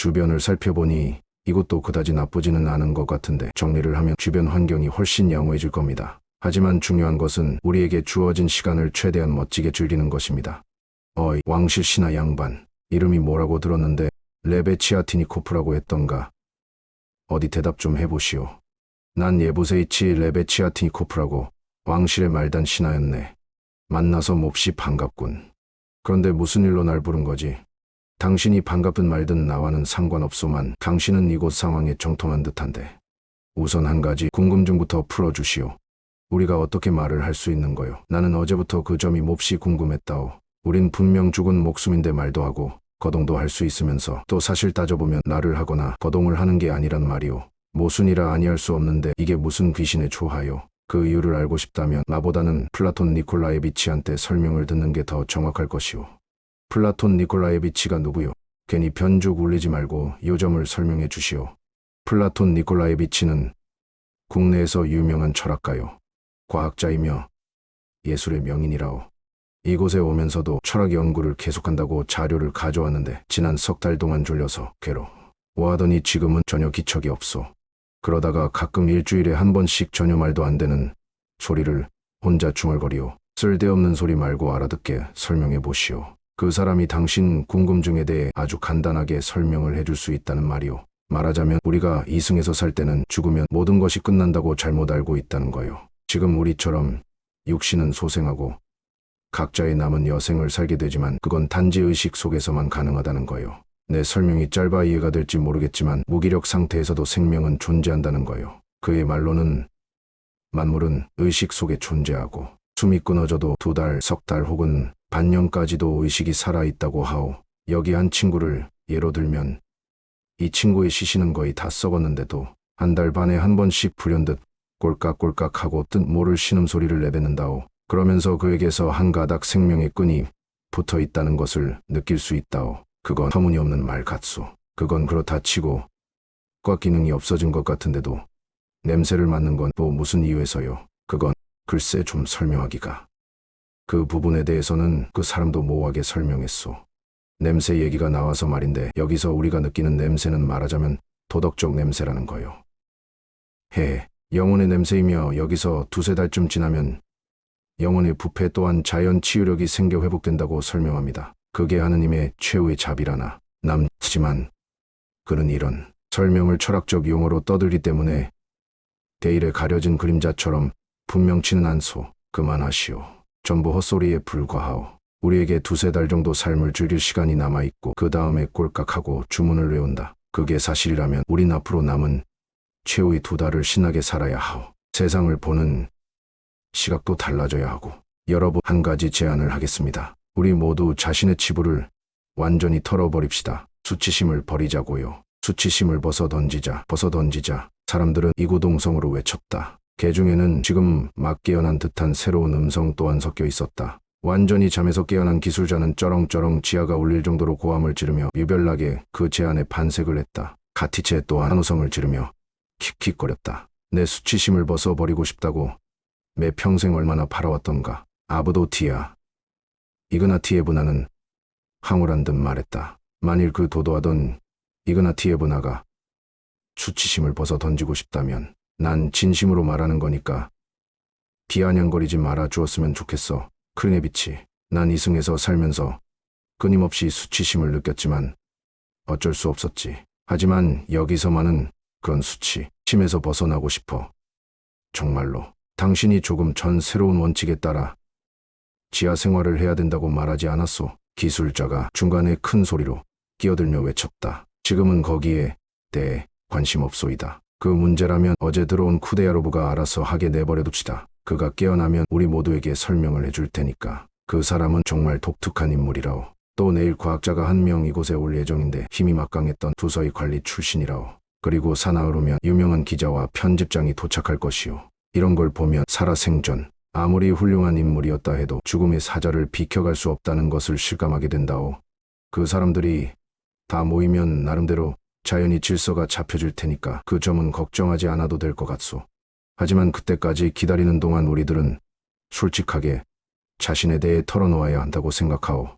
주변을 살펴보니 이곳도 그다지 나쁘지는 않은 것 같은데 정리를 하면 주변 환경이 훨씬 양호해질 겁니다. 하지만 중요한 것은 우리에게 주어진 시간을 최대한 멋지게 즐기는 것입니다. 어이, 왕실 신하 양반. 이름이 뭐라고 들었는데 레베치아티니코프라고 했던가. 어디 대답 좀 해보시오. 난 예부세이치 레베치아티니코프라고. 왕실의 말단 신하였네. 만나서 몹시 반갑군. 그런데 무슨 일로 날 부른 거지? 당신이 반갑든 말든 나와는 상관없소만 당신은 이곳 상황에 정통한 듯한데. 우선 한 가지 궁금증부터 풀어주시오. 우리가 어떻게 말을 할 수 있는 거요? 나는 어제부터 그 점이 몹시 궁금했다오. 우린 분명 죽은 목숨인데 말도 하고 거동도 할 수 있으면서 또 사실 따져보면 말을 하거나 거동을 하는 게 아니란 말이오. 모순이라 아니할 수 없는데 이게 무슨 귀신의 조하요? 그 이유를 알고 싶다면 나보다는 플라톤 니콜라에비치한테 설명을 듣는 게 더 정확할 것이오. 플라톤 니콜라에비치가 누구요? 괜히 변죽 울리지 말고 요점을 설명해 주시오. 플라톤 니콜라에비치는 국내에서 유명한 철학가요. 과학자이며 예술의 명인이라오. 이곳에 오면서도 철학 연구를 계속한다고 자료를 가져왔는데 지난 석 달 동안 졸려서 괴로워하더니 지금은 전혀 기척이 없소. 그러다가 가끔 일주일에 한 번씩 전혀 말도 안 되는 소리를 혼자 중얼거리오. 쓸데없는 소리 말고 알아듣게 설명해 보시오. 그 사람이 당신 궁금증에 대해 아주 간단하게 설명을 해줄 수 있다는 말이오. 말하자면 우리가 이승에서 살 때는 죽으면 모든 것이 끝난다고 잘못 알고 있다는 거요. 지금 우리처럼 육신은 소생하고 각자의 남은 여생을 살게 되지만 그건 단지 의식 속에서만 가능하다는 거요. 내 설명이 짧아 이해가 될지 모르겠지만 무기력 상태에서도 생명은 존재한다는 거요. 그의 말로는 만물은 의식 속에 존재하고 숨이 끊어져도 2달, 석 달 혹은 반년까지도 의식이 살아있다고 하오. 여기 한 친구를 예로 들면 이 친구의 시신은 거의 다 썩었는데도 1달 반에 한 번씩 불현듯 꼴깍꼴깍하고 뜻 모를 신음소리를 내뱉는다오. 그러면서 그에게서 한 가닥 생명의 끈이 붙어 있다는 것을 느낄 수 있다오. 그건 터무니없는 말 같소. 그건 그렇다 치고 꽉 기능이 없어진 것 같은데도 냄새를 맡는 건 또 무슨 이유에서요? 그건 글쎄 좀 설명하기가. 그 부분에 대해서는 그 사람도 모호하게 설명했소. 냄새 얘기가 나와서 말인데 여기서 우리가 느끼는 냄새는 말하자면 도덕적 냄새라는 거요. 영혼의 냄새이며 여기서 2~3달쯤 지나면 영혼의 부패 또한 자연 치유력이 생겨 회복된다고 설명합니다. 그게 하느님의 최후의 자비라나 남지만 그는 이런 설명을 철학적 용어로 떠들기 때문에 대일에 가려진 그림자처럼 분명치는 않소. 그만하시오. 전부 헛소리에 불과하오. 우리에게 2~3달 정도 삶을 즐길 시간이 남아있고 그 다음에 꼴깍하고 주문을 외운다. 그게 사실이라면 우린 앞으로 남은 최후의 2달을 신나게 살아야 하오. 세상을 보는 시각도 달라져야 하고. 여러분, 한 가지 제안을 하겠습니다. 우리 모두 자신의 치부를 완전히 털어버립시다. 수치심을 버리자고요. 수치심을 벗어던지자. 사람들은 이구동성으로 외쳤다. 개 중에는 지금 막 깨어난 듯한 새로운 음성 또한 섞여 있었다. 완전히 잠에서 깨어난 기술자는 쩌렁쩌렁 지하가 울릴 정도로 고함을 지르며 유별나게 그 제안에 반색을 했다. 가티체 또한 한우성을 지르며 킥킥거렸다. 내 수치심을 벗어버리고 싶다고 매 평생 얼마나 바라왔던가. 아브도티아 이그나티에브나는 황홀한 듯 말했다. 만일 그 도도하던 이그나티에브나가 수치심을 벗어 던지고 싶다면 난 진심으로 말하는 거니까 비아냥거리지 말아 주었으면 좋겠어. 크리네비치, 난 이승에서 살면서 끊임없이 수치심을 느꼈지만 어쩔 수 없었지. 하지만 여기서만은 그런 수치심에서 벗어나고 싶어. 정말로. 당신이 조금 전 새로운 원칙에 따라 지하 생활을 해야 된다고 말하지 않았소. 기술자가 중간에 큰 소리로 끼어들며 외쳤다. 지금은 거기에 대해 관심 없소이다. 그 문제라면 어제 들어온 쿠데야로브가 알아서 하게 내버려둡시다. 그가 깨어나면 우리 모두에게 설명을 해줄 테니까. 그 사람은 정말 독특한 인물이라오. 또 내일 과학자가 한 명 이곳에 올 예정인데 힘이 막강했던 부서의 관리 출신이라오. 그리고 사나흘 후면 유명한 기자와 편집장이 도착할 것이오. 이런 걸 보면 살아생전 아무리 훌륭한 인물이었다 해도 죽음의 사자를 비켜갈 수 없다는 것을 실감하게 된다오. 그 사람들이 다 모이면 나름대로 자연히 질서가 잡혀질 테니까 그 점은 걱정하지 않아도 될 것 같소. 하지만 그때까지 기다리는 동안 우리들은 솔직하게 자신에 대해 털어놓아야 한다고 생각하오.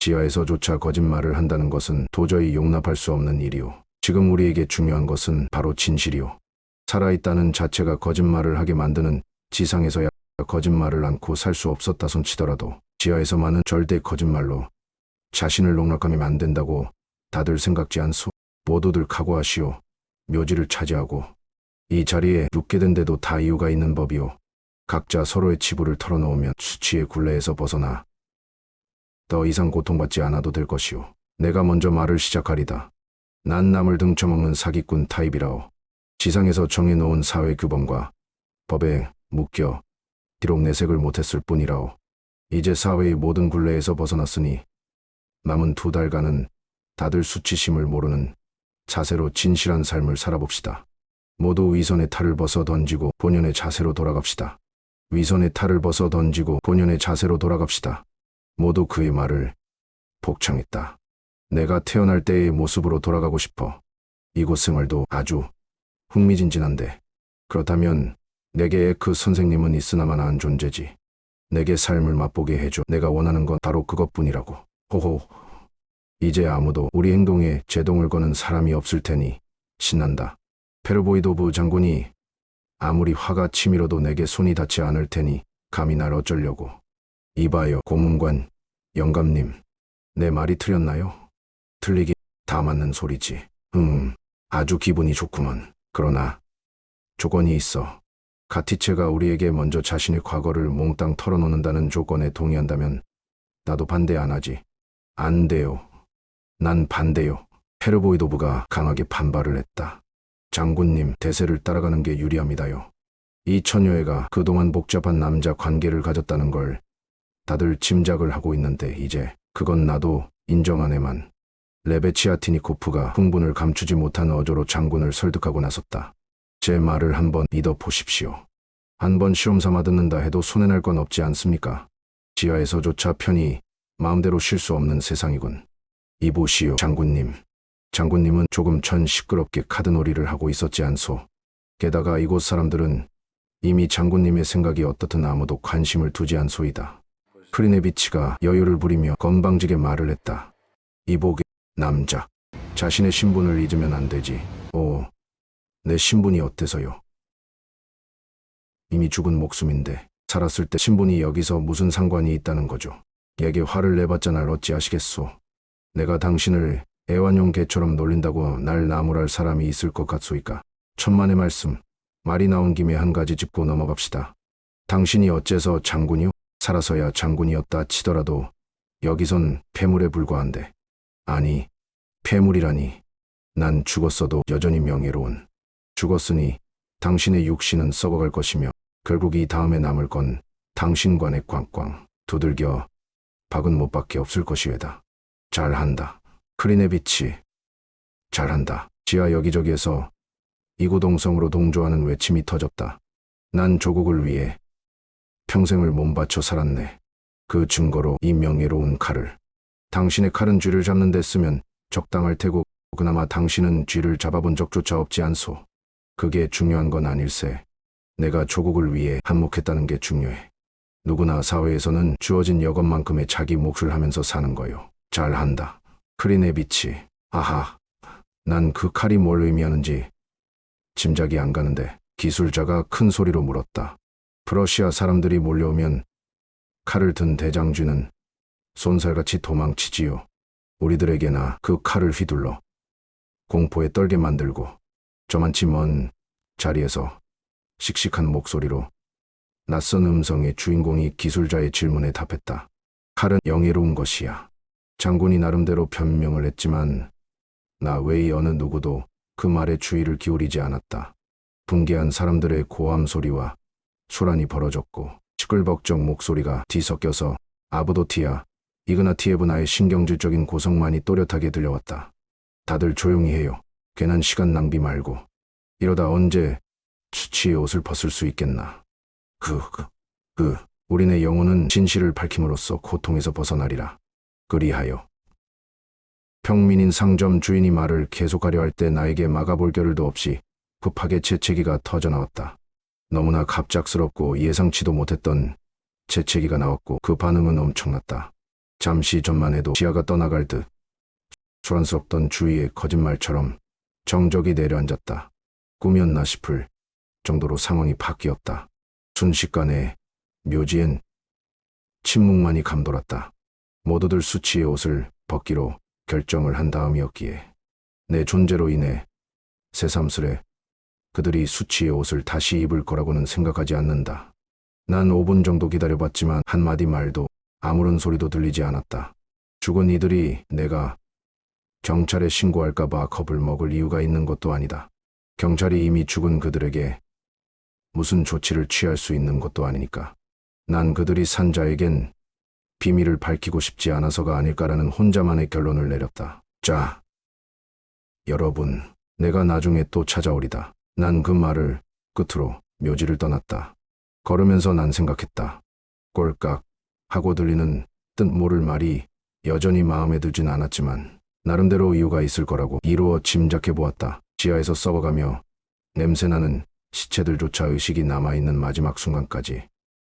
지하에서조차 거짓말을 한다는 것은 도저히 용납할 수 없는 일이오. 지금 우리에게 중요한 것은 바로 진실이오. 살아있다는 자체가 거짓말을 하게 만드는 지상에서야 거짓말을 않고 살 수 없었다 손치더라도 지하에서만은 절대 거짓말로 자신을 농락하면 안 된다고 다들 생각지 않소? 모두들 각오하시오. 묘지를 차지하고 이 자리에 눕게 된 데도 다 이유가 있는 법이오. 각자 서로의 치부를 털어놓으면 수치의 굴레에서 벗어나 더 이상 고통받지 않아도 될 것이오. 내가 먼저 말을 시작하리다. 난 남을 등쳐먹는 사기꾼 타입이라오. 지상에서 정해놓은 사회 규범과 법에 묶여 비록 내색을 못했을 뿐이라오. 이제 사회의 모든 굴레에서 벗어났으니 남은 2달간은 다들 수치심을 모르는 자세로 진실한 삶을 살아봅시다. 모두 위선의 탈을 벗어 던지고 본연의 자세로 돌아갑시다. 위선의 탈을 벗어 던지고 본연의 자세로 돌아갑시다. 모두 그의 말을 복창했다. 내가 태어날 때의 모습으로 돌아가고 싶어. 이곳 생활도 아주 흥미진진한데 그렇다면 내게 그 선생님은 있으나마나한 존재지. 내게 삶을 맛보게 해줘. 내가 원하는 건 바로 그것뿐이라고. 호호. 이제 아무도 우리 행동에 제동을 거는 사람이 없을 테니 신난다. 페르보이도브 장군이 아무리 화가 치밀어도 내게 손이 닿지 않을 테니 감히 날 어쩌려고. 이봐요, 고문관, 영감님. 내 말이 틀렸나요? 틀리기 다 맞는 소리지. 아주 기분이 좋구먼. 그러나 조건이 있어. 가티체가 우리에게 먼저 자신의 과거를 몽땅 털어놓는다는 조건에 동의한다면 나도 반대 안 하지. 안 돼요. 난 반대요. 페르보이도브가 강하게 반발을 했다. 장군님, 대세를 따라가는 게 유리합니다요. 이 처녀애가 그동안 복잡한 남자 관계를 가졌다는 걸 다들 짐작을 하고 있는데 이제 그건 나도 인정하네만. 레베치아티니코프가 흥분을 감추지 못한 어조로 장군을 설득하고 나섰다. 제 말을 한번 믿어보십시오. 한번 시험 삼아 듣는다 해도 손해날 건 없지 않습니까? 지하에서조차 편히 마음대로 쉴 수 없는 세상이군. 이보시오, 장군님. 장군님은 조금 전 시끄럽게 카드놀이를 하고 있었지 않소. 게다가 이곳 사람들은 이미 장군님의 생각이 어떻든 아무도 관심을 두지 않소이다. 크리네비치가 여유를 부리며 건방지게 말을 했다. 이보게, 남자. 자신의 신분을 잊으면 안 되지. 오, 내 신분이 어때서요? 이미 죽은 목숨인데 살았을 때 신분이 여기서 무슨 상관이 있다는 거죠. 얘게 화를 내봤자 날 어찌하시겠소. 내가 당신을 애완용 개처럼 놀린다고 날 나무랄 사람이 있을 것 같소이까. 천만의 말씀. 말이 나온 김에 한 가지 짚고 넘어갑시다. 당신이 어째서 장군이요? 살아서야 장군이었다 치더라도 여기선 폐물에 불과한데. 아니, 폐물이라니. 난 죽었어도 여전히 명예로운. 죽었으니 당신의 육신은 썩어갈 것이며 결국 이 다음에 남을 건 당신관에 꽝꽝 두들겨 박은 못밖에 없을 것이외다. 잘한다. 크리네비치. 잘한다. 지하 여기저기에서 이구동성으로 동조하는 외침이 터졌다. 난 조국을 위해 평생을 몸바쳐 살았네. 그 증거로 이 명예로운 칼을. 당신의 칼은 쥐를 잡는 데 쓰면 적당할 테고 그나마 당신은 쥐를 잡아본 적조차 없지 않소. 그게 중요한 건 아닐세. 내가 조국을 위해 한몫했다는 게 중요해. 누구나 사회에서는 주어진 여건만큼의 자기 몫을 하면서 사는 거요. 잘한다. 크리네비치. 아하. 난 그 칼이 뭘 의미하는지 짐작이 안 가는데 기술자가 큰 소리로 물었다. 프러시아 사람들이 몰려오면 칼을 든 대장쥐는 쏜살같이 도망치지요. 우리들에게나 그 칼을 휘둘러 공포에 떨게 만들고 저만치 먼 자리에서 씩씩한 목소리로 낯선 음성의 주인공이 기술자의 질문에 답했다. 칼은 영예로운 것이야. 장군이 나름대로 변명을 했지만 나 외의 어느 누구도 그 말에 주의를 기울이지 않았다. 붕괴한 사람들의 고함 소리와 소란이 벌어졌고 시끌벅적 목소리가 뒤섞여서 아브도티아, 이그나티에브나의 신경질적인 고성만이 또렷하게 들려왔다. 다들 조용히 해요. 괜한 시간 낭비 말고. 이러다 언제 수치의 옷을 벗을 수 있겠나. 우리네 영혼은 진실을 밝힘으로써 고통에서 벗어나리라. 그리하여. 평민인 상점 주인이 말을 계속하려 할 때 나에게 막아볼 겨를도 없이 급하게 재채기가 터져나왔다. 너무나 갑작스럽고 예상치도 못했던 재채기가 나왔고 그 반응은 엄청났다. 잠시 전만 해도 지아가 떠나갈 듯 소란스럽던 주위의 거짓말처럼 정적이 내려앉았다. 꿈이었나 싶을 정도로 상황이 바뀌었다. 순식간에 묘지엔 침묵만이 감돌았다. 모두들 수치의 옷을 벗기로 결정을 한 다음이었기에 내 존재로 인해 새삼스레 그들이 수치의 옷을 다시 입을 거라고는 생각하지 않는다. 난 5분 정도 기다려봤지만 한마디 말도 아무런 소리도 들리지 않았다. 죽은 이들이 내가 경찰에 신고할까봐 겁을 먹을 이유가 있는 것도 아니다. 경찰이 이미 죽은 그들에게 무슨 조치를 취할 수 있는 것도 아니니까. 난 그들이 산 자에겐 비밀을 밝히고 싶지 않아서가 아닐까라는 혼자만의 결론을 내렸다. 자, 여러분, 내가 나중에 또 찾아오리다. 난 그 말을 끝으로 묘지를 떠났다. 걸으면서 난 생각했다. 꼴깍 하고 들리는 뜻 모를 말이 여전히 마음에 들진 않았지만 나름대로 이유가 있을 거라고 이루어 짐작해 보았다. 지하에서 썩어가며 냄새나는 시체들조차 의식이 남아있는 마지막 순간까지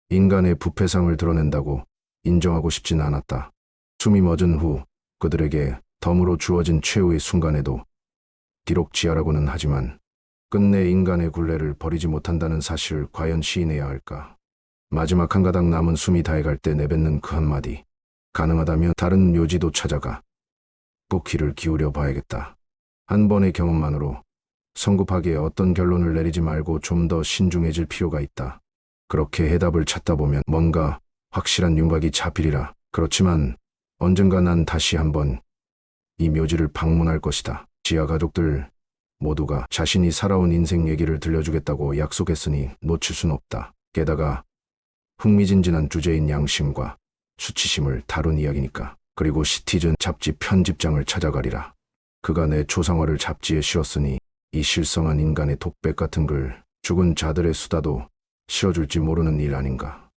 인간의 부패상을 드러낸다고 인정하고 싶진 않았다. 숨이 멎은 후 그들에게 덤으로 주어진 최후의 순간에도 비록 지하라고는 하지만 끝내 인간의 굴레를 버리지 못한다는 사실을 과연 시인해야 할까. 마지막 한 가닥 남은 숨이 다해갈 때 내뱉는 그 한마디. 가능하다면 다른 묘지도 찾아가 꼭 귀를 기울여 봐야겠다. 한 번의 경험만으로 성급하게 어떤 결론을 내리지 말고 좀 더 신중해질 필요가 있다. 그렇게 해답을 찾다 보면 뭔가 확실한 윤곽이 잡히리라. 그렇지만 언젠가 난 다시 한번 이 묘지를 방문할 것이다. 지하 가족들 모두가 자신이 살아온 인생 얘기를 들려주겠다고 약속했으니 놓칠 순 없다. 게다가 흥미진진한 주제인 양심과 수치심을 다룬 이야기니까. 그리고 시티즌 잡지 편집장을 찾아가리라. 그가 내 초상화를 잡지에 실었으니 이 실성한 인간의 독백 같은 글 죽은 자들의 수다도 실어줄지 모르는 일 아닌가.